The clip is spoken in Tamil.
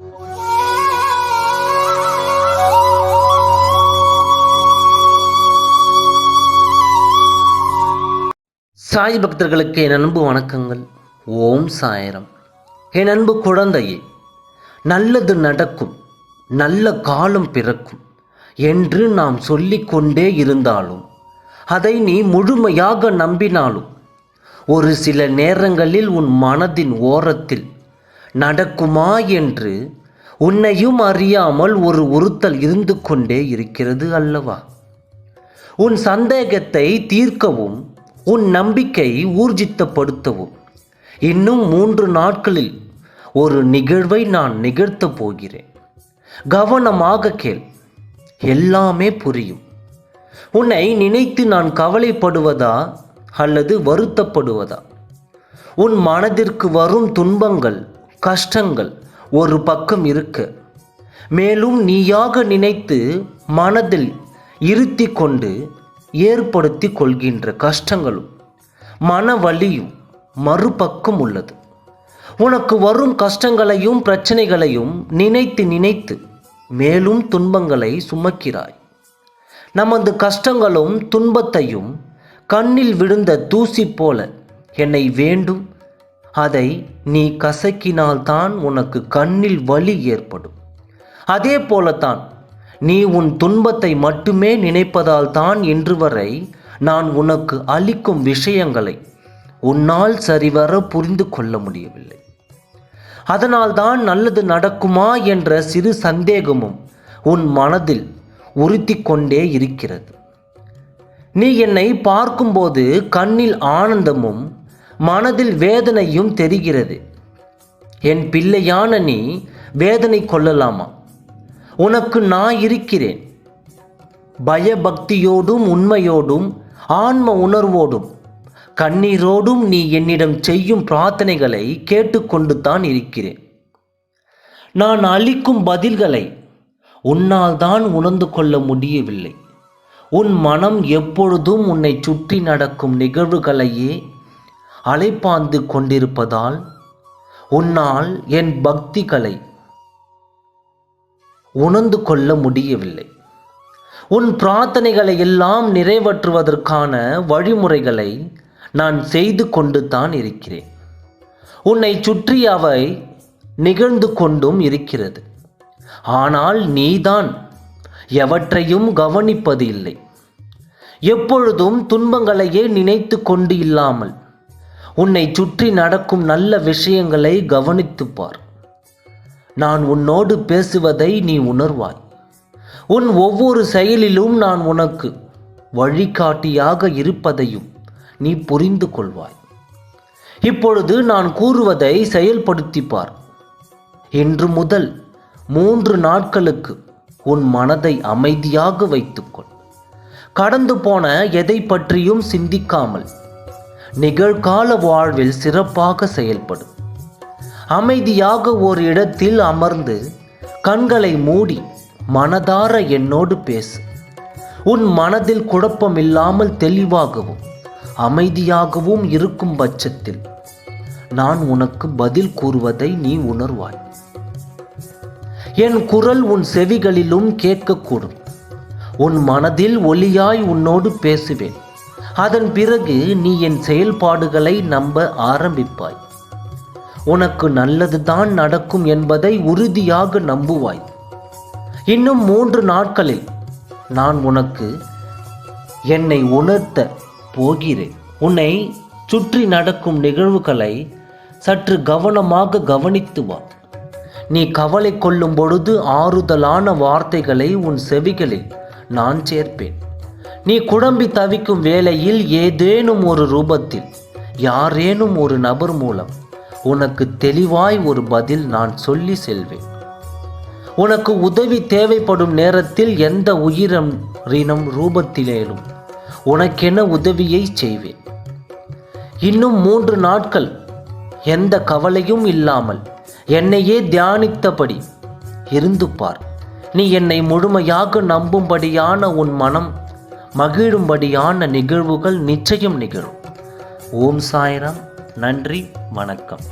சாய் பக்தர்களுக்கு என் அன்பு வணக்கங்கள். ஓம் சாயரம். என் அன்பு குழந்தையே, நல்லது நடக்கும், நல்ல காலம் பிறக்கும் என்று நாம் சொல்லிக்கொண்டே இருந்தாலும், அதை நீ முழுமையாக நம்பினாலும், ஒரு சில நேரங்களில் உன் மனதின் ஓரத்தில் நடக்குமா என்று உன்னையும் அறியாமல் ஒரு உறுத்தல் இருந்து கொண்டே இருக்கிறது அல்லவா? உன் சந்தேகத்தை தீர்க்கவும், உன் நம்பிக்கை ஊர்ஜித்தப்படுத்தவும் இன்னும் 3 நாட்களில் ஒரு நிகழ்வை நான் நிகழ்த்தப் போகிறேன். கவனமாக கேள், எல்லாமே புரியும். உன்னை நினைத்து நான் கவலைப்படுவதா அல்லது வருத்தப்படுவதா? உன் மனதிற்கு வரும் துன்பங்கள், கஷ்டங்கள் ஒரு பக்கம் இருக்க, மேலும் நீயாக நினைத்து மனதில் இருத்தி கொண்டு ஏற்படுத்தி கொள்கின்ற கஷ்டங்களும் மன வலியும் மறுபக்கம் உள்ளது. உனக்கு வரும் கஷ்டங்களையும் பிரச்சனைகளையும் நினைத்து நினைத்து மேலும் துன்பங்களை சுமக்கிறாய். நமது கஷ்டங்களும் துன்பத்தையும் கண்ணில் விழுந்த தூசி போல என்னை வேண்டும், அதை நீ கசக்கினால்தான் உனக்கு கண்ணில் வலி ஏற்படும். அதே போலத்தான் நீ உன் துன்பத்தை மட்டுமே நினைப்பதால் தான் இன்று வரை நான் உனக்கு அளிக்கும் விஷயங்களை உன்னால் சரிவர புரிந்து கொள்ள முடியவில்லை. அதனால்தான் நல்லது நடக்குமா என்ற சிறு சந்தேகமும் உன் மனதில் உறுத்தி கொண்டே இருக்கிறது. நீ என்னை பார்க்கும்போது கண்ணில் ஆனந்தமும் மனதில் வேதனையும் தெரிகிறது. என் பிள்ளையான நீ வேதனை கொள்ளலாமா? உனக்கு நான் இருக்கிறேன். பயபக்தியோடும் உண்மையோடும் ஆன்ம உணர்வோடும் கண்ணீரோடும் நீ என்னிடம் செய்யும் பிரார்த்தனைகளை கேட்டுக்கொண்டு தான் இருக்கிறேன். நான் அளிக்கும் பதில்களை உன்னால் தான் உணர்ந்து கொள்ள முடியவில்லை. உன் மனம் எப்பொழுதும் உன்னை சுற்றி நடக்கும் நிகழ்வுகளையே அலைப்பாய்ந்து கொண்டிருப்பதால் உன்னால் என் பக்திகளை உணர்ந்து கொள்ள முடியவில்லை. உன் பிரார்த்தனைகளை எல்லாம் நிறைவேற்றுவதற்கான வழிமுறைகளை நான் செய்து கொண்டு தான் இருக்கிறேன். உன்னை சுற்றி அவை நிகழ்ந்து கொண்டும் இருக்கிறது. ஆனால் நீதான் எவற்றையும் கவனிப்பது இல்லை. எப்பொழுதும் துன்பங்களையே நினைத்து கொண்டு இல்லாமல் உன்னை சுற்றி நடக்கும் நல்ல விஷயங்களை கவனித்துப் பார். நான் உன்னோடு பேசுவதை நீ உணர்வாய். உன் ஒவ்வொரு செயலிலும் நான் உனக்கு வழிகாட்டியாக இருப்பதையும் நீ புரிந்து கொள்வாய். இப்பொழுது நான் கூறுவதை செயல்படுத்திப்பார். இன்று முதல் 3 நாட்களுக்கு உன் மனதை அமைதியாக வைத்துக்கொள். கடந்து போன எதை பற்றியும் சிந்திக்காமல் நிகழ்கால வாழ்வில் சிறப்பாக செயல்படு. அமைதியாக ஒரு இடத்தில் அமர்ந்து கண்களை மூடி மனதார என்னோடு பேசு. உன் மனதில் குழப்பமில்லாமல் தெளிவாகவும் அமைதியாகவும் இருக்கும் பட்சத்தில் நான் உனக்கு பதில் கூறுவதை நீ உணர்வாய். என் குரல் உன் செவிகளிலும் கேட்கக்கூடும். உன் மனதில் ஒலியாய் உன்னோடு பேசுவேன். அதன் பிறகு நீ என் செயல்பாடுகளை நம்ப ஆரம்பிப்பாய். உனக்கு நல்லதுதான் நடக்கும் என்பதை உறுதியாக நம்புவாய். இன்னும் 3 நாட்களில் நான் உனக்கு என்னை உணர்த்த போகிறேன். உன்னை சுற்றி நடக்கும் நிகழ்வுகளை சற்று கவனமாக கவனித்து வா. நீ கவலை கொள்ளும் பொழுது ஆறுதலான வார்த்தைகளை உன் செவிகளில் நான் சேர்ப்பேன். நீ குழம்பி தவிக்கும் வேளையில் ஏதேனும் ஒரு ரூபத்தில் யாரேனும் ஒரு நபர் மூலம் உனக்கு தெளிவாய் ஒரு பதில் நான் சொல்லி செல்வேன். உனக்கு உதவி தேவைப்படும் நேரத்தில் எந்த உயிரினம் ரூபத்திலேனும் உனக்கென உதவியை செய்வேன். இன்னும் 3 நாட்கள் எந்த கவலையும் இல்லாமல் என்னையே தியானித்தபடி இருந்து பார். நீ என்னை முழுமையாக நம்பும்படியான உன் மனம் மகிழும்படியான நிகழ்வுகள் நிச்சயம் நிகழும். ஓம் சாய்ராம். நன்றி, வணக்கம்.